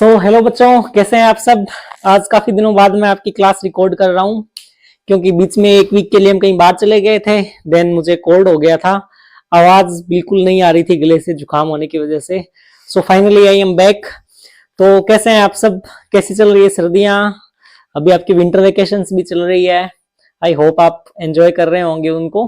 Hello बच्चों, कैसे हैं आप सब। आज काफी दिनों बाद मैं आपकी क्लास रिकॉर्ड कर रहा हूं क्योंकि बीच में एक वीक के लिए हम कहीं बाहर चले गए थे। देन मुझे कोल्ड हो गया था, आवाज बिल्कुल नहीं आ रही थी गले से जुकाम होने की वजह से। Finally I am back. तो कैसे हैं आप सब, कैसी चल रही है सर्दियां। अभी आपकी विंटर वेकेशंस भी चल रही है। आई होप आप एंजॉय कर रहे होंगे उनको।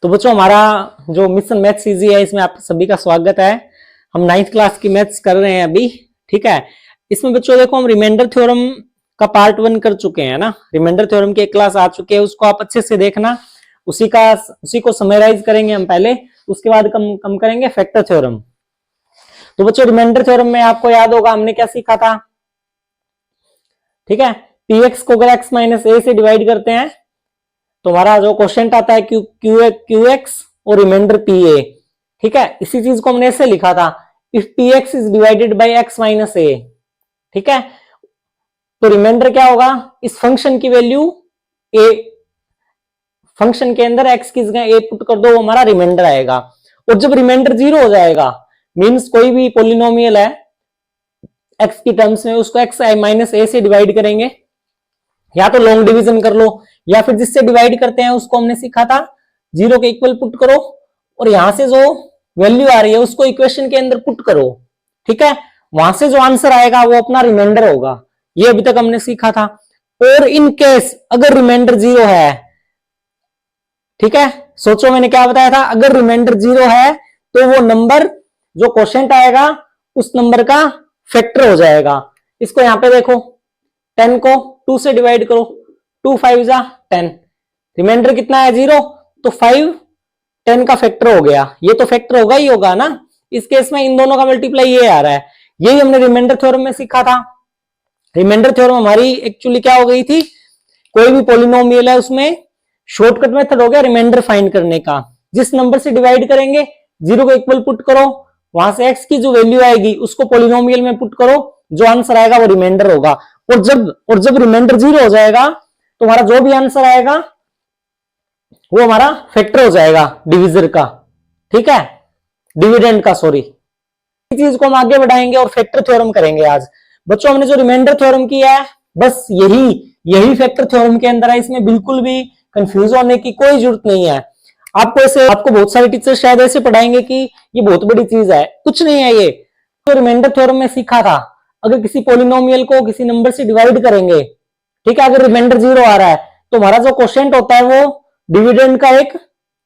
तो बच्चों, हमारा जो मिशन मैथ्स इजी है इसमें आप सभी का स्वागत है। हम 9th क्लास की मैथ्स कर रहे हैं अभी, ठीक है। इसमें बच्चों देखो, हम रिमाइंडर थ्योरम का पार्ट 1 कर चुके हैं ना। रिमाइंडर थ्योरम की एक क्लास आ चुकी है, उसको आप अच्छे से देखना। उसी को समराइज करेंगे हम पहले, उसके बाद कम करेंगे फैक्टर थ्योरम। तो बच्चों, रिमाइंडर थ्योरम में आपको याद होगा हमने क्या सीखा था, ठीक है। px को अगर x माइनस ए से डिवाइड करते हैं तो हमारा जो क्वेश्चन आता है qx और रिमाइंडर pa, ठीक है। इसी चीज को हमने ऐसे लिखा था, if px is divided by x minus a, ठीक है। तो रिमाइंडर क्या होगा, इस फंक्शन की वैल्यू a, फंक्शन के अंदर x की जगह a पुट कर दो, वो हमारा रिमाइंडर आएगा। और जब रिमाइंडर 0 हो जाएगा, मींस कोई भी पॉलिनोमियल है x की टर्म्स में, उसको x माइनस ए से डिवाइड करेंगे। या तो लॉन्ग डिवीजन कर लो, या फिर जिससे डिवाइड करते हैं उसको हमने सीखा था 0 के इक्वल पुट करो, और यहां से जो वैल्यू आ रही है उसको इक्वेशन के अंदर पुट करो, ठीक है। वहां से जो आंसर आएगा वो अपना रिमाइंडर होगा। ये अभी तक हमने सीखा था। और इन केस अगर रिमाइंडर 0 है, ठीक है, सोचो मैंने क्या बताया था, अगर रिमाइंडर 0 है तो वो नंबर जो क्वोशिएंट आएगा उस नंबर का फैक्टर हो जाएगा। इसको यहां पे देखो, 10 को 2 से डिवाइड करो, 2 5 जा 10, रिमाइंडर कितना है 0, तो 5 10 का फैक्टर हो गया। ये तो फैक्टर होगा ही होगा ना। इस केस में इन दोनों का मल्टीप्लाई ये आ रहा है। यही हमने रिमाइंडर थ्योरम में सीखा था। रिमाइंडर थ्योरम हमारी एक्चुअली क्या हो गई थी, कोई भी पॉलिनोमियल है उसमें शॉर्टकट मेथड हो गया रिमाइंडर फाइंड करने का। जिस नंबर से डिवाइड करेंगे 0 को इक्वल पुट करो, वहां से x की जो वैल्यू आएगी उसको पॉलिनोमियल में पुट करो, जो आंसर आएगा वो रिमाइंडर होगा। और जब रिमाइंडर 0 हो जाएगा तो हमारा जो भी आंसर आएगा वो हमारा फैक्टर हो जाएगा डिविजर का, ठीक है, डिविडेंड का, सॉरी। इस चीज को हम आगे बढ़ाएंगे और फैक्टर थ्योरम करेंगे आज। बच्चों, हमने जो रिमाइंडर थ्योरम किया है बस यही फैक्टर थ्योरम के अंदर है। इसमें बिल्कुल भी कंफ्यूज होने की कोई जरूरत नहीं है। आपको बहुत सारे टीचर शायद ऐसे पढ़ाएंगे कि ये बहुत बड़ी चीज है, कुछ नहीं है ये। तो रिमाइंडर थ्योरम में सीखा था, अगर किसी पॉलिनोमियल को किसी नंबर से डिवाइड करेंगे, ठीक है, अगर रिमाइंडर 0 आ रहा है तो हमारा जो क्वोशिएंट होता है वो डिविडेंड का एक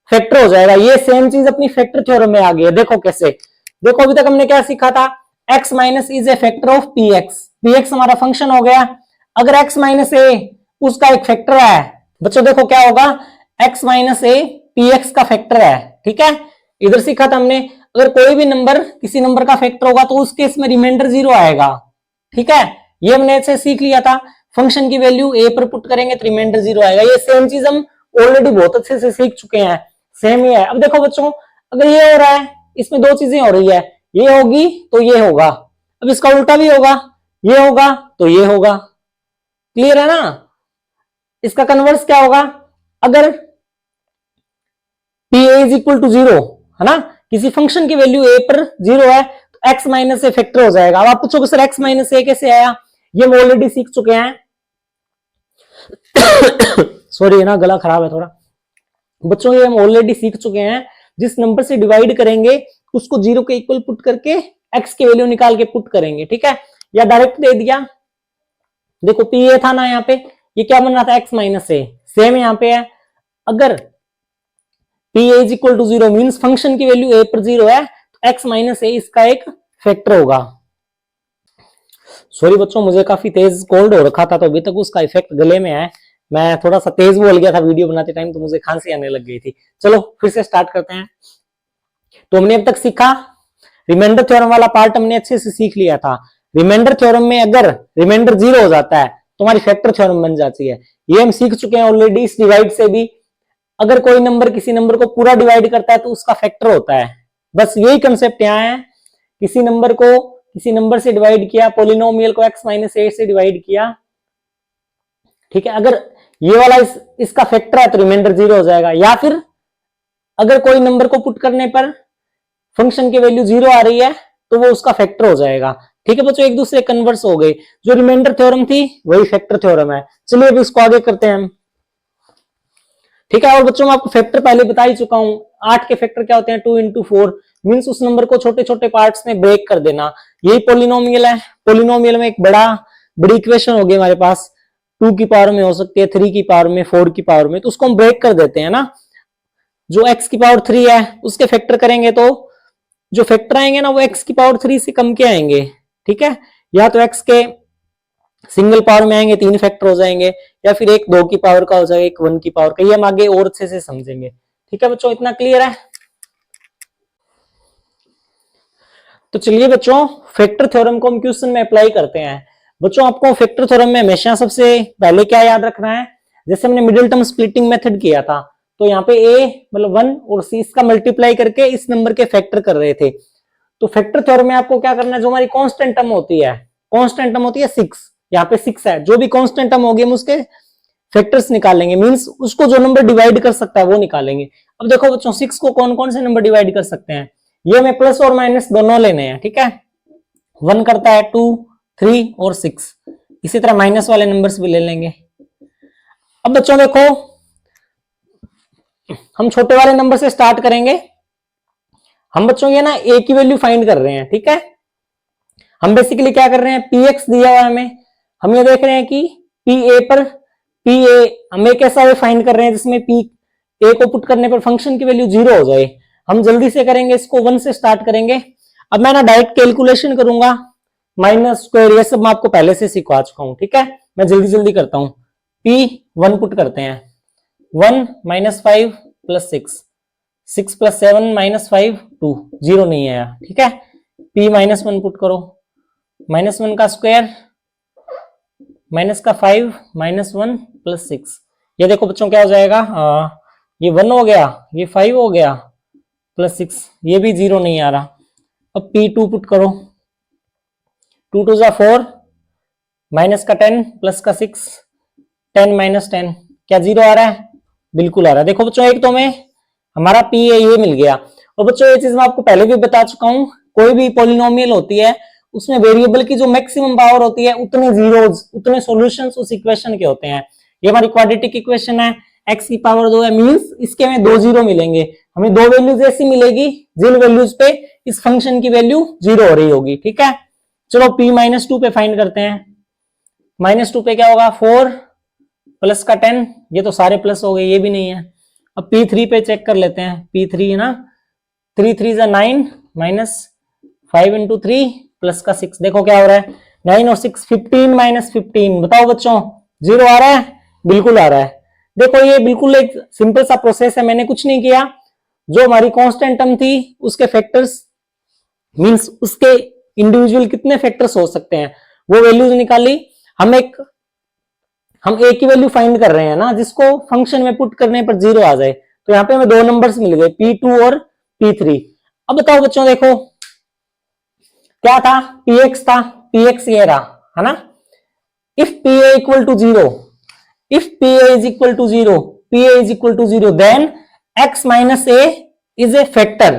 फैक्टर हो जाएगा। ये सेम चीज अपनी फैक्टर थ्योरम में आ गई है। देखो कैसे, देखो अभी तक हमने क्या सीखा था, x minus is a factor of px हमारा फंक्शन हो गया। अगर x माइनस ए उसका एक फैक्टर है, बच्चों देखो क्या होगा, x माइनस ए px का फैक्टर है, ठीक है। इधर सीखा था हमने, अगर कोई भी नंबर किसी नंबर का फैक्टर होगा तो उस केस में रिमाइंडर 0 आएगा, ठीक है। ये हमने ऐसे सीख लिया था, फंक्शन की वैल्यू a पर पुट करेंगे तो रिमाइंडर 0 आएगा। ये सेम चीज हम ऑलरेडी बहुत अच्छे से सीख चुके हैं, सेम ही है। अब देखो बच्चों, अगर ये हो रहा है, इसमें दो चीजें हो रही है, ये होगी तो ये होगा, अब इसका उल्टा भी होगा, ये होगा तो ये होगा। क्लियर है ना। इसका कन्वर्स क्या होगा, अगर pa इज इक्वल टू 0 है ना, किसी फंक्शन की वैल्यू a पर 0 है तो x माइनस ए फैक्टर हो जाएगा। अब आप पूछोगे सर x माइनस ए कैसे आया, ये हम ऑलरेडी सीख चुके हैं। सॉरी ना, गला खराब है थोड़ा। बच्चों, ये हम ऑलरेडी सीख चुके हैं, जिस नंबर से डिवाइड करेंगे उसको 0 के इक्वल पुट करके x की वैल्यू निकाल के पुट करेंगे, ठीक है। या डायरेक्ट दे दिया, देखो pa था ना यहाँ पे, ये क्या बन रहा था x माइनस ए, सेम यहाँ पे है। अगर pa is equal to 0 means function की वैल्यू a पर 0 है तो x माइनस ए इसका एक फैक्टर होगा। सॉरी बच्चों, मुझे काफी तेज कोल्ड हो रखा था तो अभी तक उसका इफेक्ट गले में है। मैं थोड़ा सा तेज बोल गया था वीडियो बनाते टाइम तो मुझे खांसी आने लग गई थी। चलो फिर से स्टार्ट करते हैं। तो हमने अब तक सीखा, रिमाइंडर थ्योरम वाला पार्ट हमने अच्छे से सीख लिया था। रिमाइंडर थ्योरम में अगर रिमाइंडर 0 हो जाता है तो हमारी फैक्टर थ्योरम बन जाती है। ये हम सीख चुके हैं ऑलरेडी इस डिवाइड से भी। अगर कोई नंबर किसी नंबर को पूरा डिवाइड करता है तो उसका फैक्टर होता है। बस यही कंसेप्ट यहाँ है, किसी नंबर को किसी नंबर से डिवाइड किया, पॉलिनोमियल को x माइनस ए से डिवाइड किया, ठीक है। अगर ये वाला इसका फैक्टर है तो रिमाइंडर 0 हो जाएगा। या फिर अगर कोई नंबर को पुट करने पर फंक्शन की वैल्यू 0 आ रही है तो वो उसका फैक्टर हो जाएगा। ठीक है बच्चों, एक दूसरे कन्वर्स हो गए। जो रिमाइंडर थ्योरम थी वही फैक्टर थ्योरम है। चलिए अब इसको आगे करते हैं हम। ठीक है, और बच्चों मैं आपको फैक्टर पहले बता ही चुका हूं। 8 के फैक्टर क्या होते हैं, 2 into 4 मीन्स उस नंबर को छोटे छोटे पार्ट्स में ब्रेक कर देना। यही पोलिनोमियल है। पोलिनोमियल में एक बड़ी इक्वेशन होगी हमारे पास, 2 की पावर में हो सकती है, 3 की पावर में, 4 की पावर में, तो उसको हम ब्रेक कर देते हैं ना। जो x की पावर 3 है उसके फैक्टर करेंगे तो जो फैक्टर आएंगे ना वो x की पावर 3 से कम के आएंगे। ठीक है, या तो x के सिंगल पावर में आएंगे, 3 फैक्टर हो जाएंगे, या फिर एक 2 की पावर का हो जाएगा, एक 1 की पावर का। ये हम आगे और अच्छे से समझेंगे। ठीक है बच्चों, इतना क्लियर है? तो चलिए बच्चों फैक्टर थ्योरम को हम क्वेश्चन में अप्लाई करते हैं। बच्चों आपको फैक्टर थ्योरम में हमेशा सबसे पहले क्या याद रखना है, जैसे हमने मिडिल टर्म स्प्लिटिंग मेथड किया था, तो यहाँ पे a मतलब 1 और c इसका मल्टीप्लाई करके इस नंबर के फैक्टर कर रहे थे। तो फैक्टर थ्योरम में आपको क्या करना है, जो हमारी कांस्टेंट टर्म होती है, कांस्टेंट टर्म होती है 6, यहाँ पे 6 है, जो भी कांस्टेंट टर्म होगी हम उसके फैक्टर्स निकालेंगे, मींस उसको जो नंबर डिवाइड कर सकता है वो निकालेंगे। अब देखो बच्चों 6 को कौन कौन से नंबर डिवाइड कर सकते हैं, ये हमें प्लस और माइनस दोनों लेने हैं। ठीक है, 1 करता है 2, 3 और 6, इसी तरह माइनस वाले नंबर्स भी ले लेंगे। अब बच्चों देखो हम छोटे वाले नंबर से स्टार्ट करेंगे। हम बच्चों ये ना a की वैल्यू फाइंड कर रहे हैं। ठीक है, हम बेसिकली क्या कर रहे हैं, px दिया हुआ है हमें, हम ये देख रहे हैं कि pa पर pa हम एक ऐसा वे फाइंड कर रहे हैं जिसमें p a को पुट करने पर फंक्शन की वैल्यू 0 हो जाए। हम जल्दी से करेंगे, इसको 1 से स्टार्ट करेंगे। अब मैं ना डायरेक्ट कैलकुलेशन करूंगा, माइनस स्क्वायर ये सब मैं आपको पहले से सिखा चुका हूं। ठीक है, मैं जल्दी जल्दी करता हूं। p1 पुट करते हैं, 1 - 5 + 6, 6 + 7 - 5 2, 0 नहीं आया। ठीक है, p -1 पुट करो, -1 का स्क्वायर, माइनस का 5 -1 + 6, ये देखो बच्चों क्या हो जाएगा, ये 1 हो गया, ये 5 हो गया, +6, ये भी 0 नहीं आ रहा। अब p2 पुट करो, 2 2 = 4, माइनस का 10 प्लस का 6, 10 - 10, क्या 0 आ रहा है? बिल्कुल आ रहा है। देखो बच्चों एक तो में हमारा p है ये मिल गया। और बच्चों ये चीज मैं आपको पहले भी बता चुका हूं, कोई भी पॉलिनोमियल होती है उसमें वेरिएबल की जो मैक्सिमम पावर होती है उतने जीरोस, उतने सॉल्यूशंस उस इक्वेशन के होते हैं। ये हमारी क्वाड्रेटिक इक्वेशन है, x की पावर 2 है, मींस इसके में 2 0 मिलेंगे। हमें 2 वैल्यूज ऐसी मिलेगी जिन वैल्यूज पे इस फंक्शन की वैल्यू 0 हो रही होगी। ठीक है, चलो p -2 पे फाइंड करते हैं। -2 पे क्या होगा, 4 प्लस का 10, ये तो सारे प्लस हो गए, ये भी नहीं है। अब p3 पे चेक कर लेते हैं, p3 है ना, 3 3 = 9 -5 × 3 प्लस का 6, देखो क्या हो रहा है, 9 और 6 15 - 15, बताओ बच्चों 0 आ रहा है? बिल्कुल आ रहा है। देखो ये बिल्कुल एक सिंपल सा प्रोसेस है, मैंने कुछ नहीं किया, जो हमारी कांस्टेंट टर्म थी उसके फैक्टर्स मींस उसके इंडिविजुअल कितने फैक्टर्स हो सकते हैं वो वैल्यूज निकाली। हम a की वैल्यू फाइंड कर रहे हैं ना, जिसको फंक्शन में पुट करने पर 0 आ जाए, तो यहाँ पे हमें 2 नंबर्स मिल गए, p2 और p3। अब बताओ बच्चों देखो क्या था, px था, px ये रहा है ना। if pa = 0, if pa = 0, pa = 0, then x - a is a factor।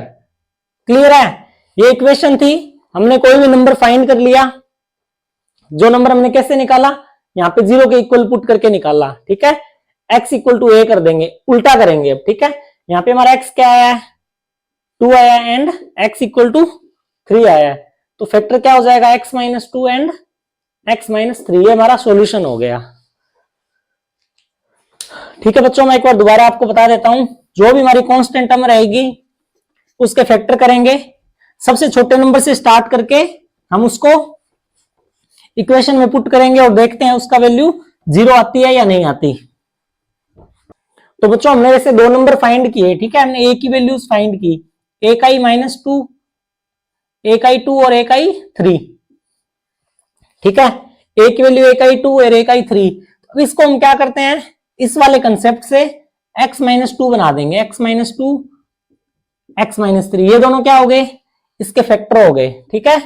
Clear है? ये इक्वेशन थी, हमने कोई भी नंबर फाइंड कर लिया, जो नंबर हमने कैसे निकाला, यहाँ पे 0 के इक्वल पुट करके निकाला। ठीक है, x = a कर देंगे, उल्टा करेंगे अब। ठीक है, यहाँ पे हमारा x क्या आया है, 2 आया एंड x = 3 आया है, तो फैक्टर क्या हो जाएगा, x - 2 एंड x - 3, ये हमारा सॉल्यूशन हो गया। ठीक है बच्चों, मैं एक बार दोबारा आपको बता देता हूं, जो भी हमारी कांस्टेंट टर्म रहेगी उसके फैक्टर करेंगे, सबसे छोटे नंबर से स्टार्ट करके हम उसको इक्वेशन में पुट करेंगे और देखते हैं उसका वैल्यू 0 आती है या नहीं आती। तो बच्चों हमने वैसे 2 नंबर फाइंड किए। ठीक है, हमने a की वैल्यूज फाइंड की, एक आई -2, एक आई 2 और एक आई 3। ठीक है, a की वैल्यू एक आई 2 और एक आई 3। तो इसको हम क्या करते हैं, इस वाले कंसेप्ट से x - 2 बना देंगे, x - 2 x - 3, ये दोनों क्या हो गए, इसके फैक्टर हो गए। ठीक है,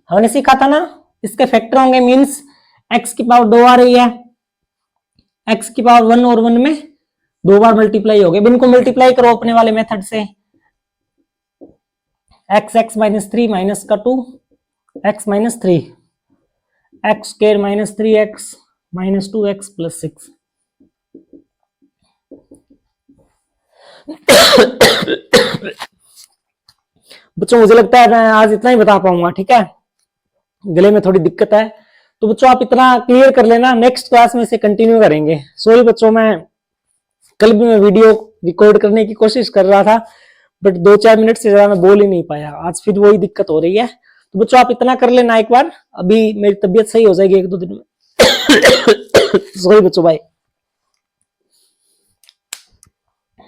हमने सीखा था ना इसके फैक्टर होंगे, मींस x की पावर 2 आ रही है, x की पावर 1 और 1 में 2 बार मल्टीप्लाई हो गए। इनको मल्टीप्लाई करो अपने वाले मेथड से, एक्स एक्स माइनस 3 माइनस का 2 x minus 3 x square minus 3 x minus 2 x plus 6। बच्चों मुझे लगता है मैं आज इतना ही बता पाऊंगा, ठीक है, गले में थोड़ी दिक्कत है, तो बच्चों आप इतना क्लियर कर लेना, नेक्स्ट क्लास में इसे कंटिन्यू करेंगे। सॉरी बच्चों, मैं कल भी मैं वीडियो रिकॉर्ड करने की कोशिश कर रहा था, बट 2-4 मिनट से ज्यादा मैं बोल ही नहीं पाया, आज फिर वही दिक्कत हो रही है। तो बच्चों आप इतना कर लेना एक बार, अभी मेरी तबीयत सही हो जाएगी 1-2 दिन में। सॉरी बच्चों, बाय।